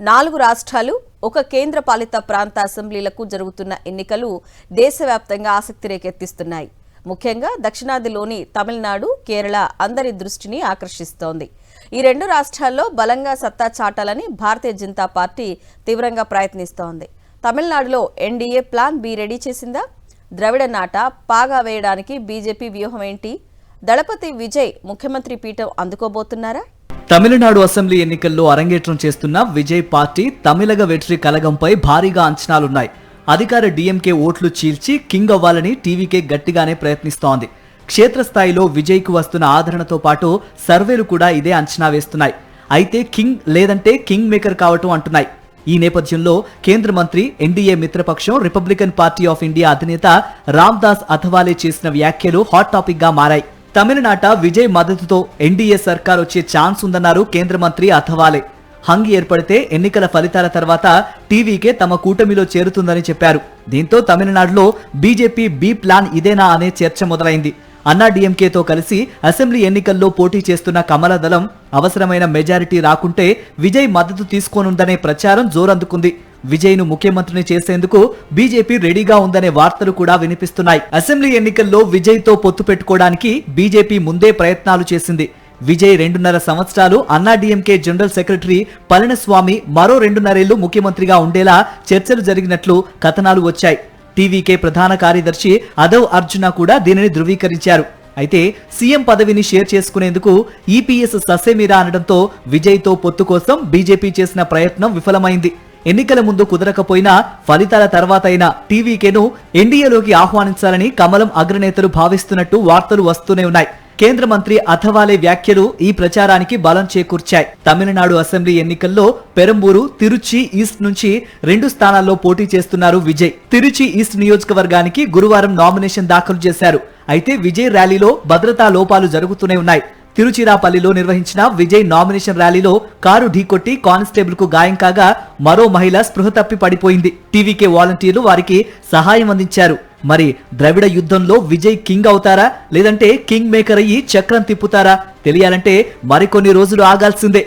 4 రాష్ట్రాలు ఒక కేంద్ర పాలిత ప్రాంత అసెంబ్లీలకు జరుగుతున్న ఎన్నికలు దేశవ్యాప్తంగా ఆసక్తి రేకెత్తిస్తున్నాయి. ముఖ్యంగా దక్షిణాదిలోని తమిళనాడు, కేరళ అందరి దృష్టిని ఆకర్షిస్తోంది. ఈ 2 రాష్ట్రాల్లో బలంగా సత్తా చాటాలని భారతీయ జనతా పార్టీ తీవ్రంగా ప్రయత్నిస్తోంది. తమిళనాడులో ఎన్డీఏ ప్లాన్ బి రెడీ చేసిందా? ద్రవిడ నాట పాగా వేయడానికి బీజేపీ వ్యూహం ఏంటి? దళపతి విజయ్ ముఖ్యమంత్రి పీఠం అందుకోబోతున్నారా? తమిళనాడు అసెంబ్లీ ఎన్నికల్లో అరంగేట్రం చేస్తున్న విజయ్ పార్టీ తమిళగ వెట్రి కలగంపై భారీగా అంచనాలున్నాయి. అధికార డీఎంకే ఓట్లు చీల్చి కింగ్ అవ్వాలని టీవీకే గట్టిగానే ప్రయత్నిస్తోంది. క్షేత్రస్థాయిలో విజయ్కు వస్తున్న ఆదరణతో పాటు సర్వేలు కూడా ఇదే అంచనా వేస్తున్నాయి. అయితే కింగ్ లేదంటే కింగ్ మేకర్ కావటం అంటున్నాయి. ఈ నేపథ్యంలో కేంద్ర మంత్రి, ఎన్డీఏ మిత్రపక్షం రిపబ్లికన్ పార్టీ ఆఫ్ ఇండియా అధినేత రామ్దాస్ అథవాలే చేసిన వ్యాఖ్యలు హాట్ టాపిక్ గా మారాయి. తమిళనాట విజయ్ మద్దతుతో ఎన్డీఏ సర్కార్ వచ్చే ఛాన్స్ ఉందన్నారు కేంద్ర మంత్రి అథవాలే. హంగ్ ఏర్పడితే ఎన్నికల ఫలితాల తర్వాత టీవీకే తమ కూటమిలో చేరుతుందని చెప్పారు. దీంతో తమిళనాడులో బీజేపీ బి ప్లాన్ ఇదేనా అనే చర్చ మొదలైంది. అన్నా డీఎంకేతో కలిసి అసెంబ్లీ ఎన్నికల్లో పోటీ చేస్తున్న కమల దళం అవసరమైన మెజారిటీ రాకుంటే విజయ్ మద్దతు తీసుకోనుందనే ప్రచారం జోరందుకుంది. విజయ్ ను ముఖ్యమంత్రిని చేసేందుకు బీజేపీ రెడీగా ఉందనే వార్తలు కూడా వినిపిస్తున్నాయి. అసెంబ్లీ ఎన్నికల్లో విజయ్ తో పొత్తు పెట్టుకోవడానికి బీజేపీ ముందే ప్రయత్నాలు చేసింది. విజయ్ 2.5 సంవత్సరాలు అన్నా డీఎంకే జనరల్ సెక్రటరీ పళనిస్వామి మరో 2.5 ఏళ్లు ముఖ్యమంత్రిగా ఉండేలా చర్చలు జరిగినట్లు కథనాలు వచ్చాయి. టీవీకే ప్రధాన కార్యదర్శి అదవ్ అర్జున కూడా దీనిని ధృవీకరించారు. అయితే సీఎం పదవిని షేర్ చేసుకునేందుకు ఈపీఎస్ ససేమిరా అనడంతో విజయ్ తో పొత్తు కోసం బీజేపీ చేసిన ప్రయత్నం విఫలమైంది. ఎన్నికల ముందు కుదరకపోయినా ఫలితాల తర్వాత అయినా టీవీకేను ఎన్డీఏలోకి ఆహ్వానించాలని కమలం అగ్రనేతలు భావిస్తున్నట్టు వార్తలు వస్తూనే ఉన్నాయి. కేంద్ర మంత్రి అథవాలే వ్యాఖ్యలు ఈ ప్రచారానికి బలం చేకూర్చాయి. తమిళనాడు అసెంబ్లీ ఎన్నికల్లో పెరంబూరు, తిరుచి ఈస్ట్ నుంచి 2 స్థానాల్లో పోటీ చేస్తున్నారు విజయ్. తిరుచి ఈస్ట్ నియోజకవర్గానికి గురువారం నామినేషన్ దాఖలు చేశారు. అయితే విజయ్ ర్యాలీలో భద్రతా లోపాలు జరుగుతూనే ఉన్నాయి. తిరుచిరాపల్లిలో నిర్వహించిన విజయ్ నామినేషన్ ర్యాలీలో కారు ఢీకొట్టి కానిస్టేబుల్ కు గాయం కాగా మరో మహిళ స్పృహ తప్పి పడిపోయింది. టీవీకే వాలంటీర్లు వారికి సహాయం అందించారు. మరి ద్రవిడ యుద్ధంలో విజయ్ కింగ్ అవుతారా, లేదంటే కింగ్ మేకర్ అయ్యి చక్రం తిప్పుతారా తెలియాలంటే మరికొన్ని రోజులు ఆగాల్సిందే.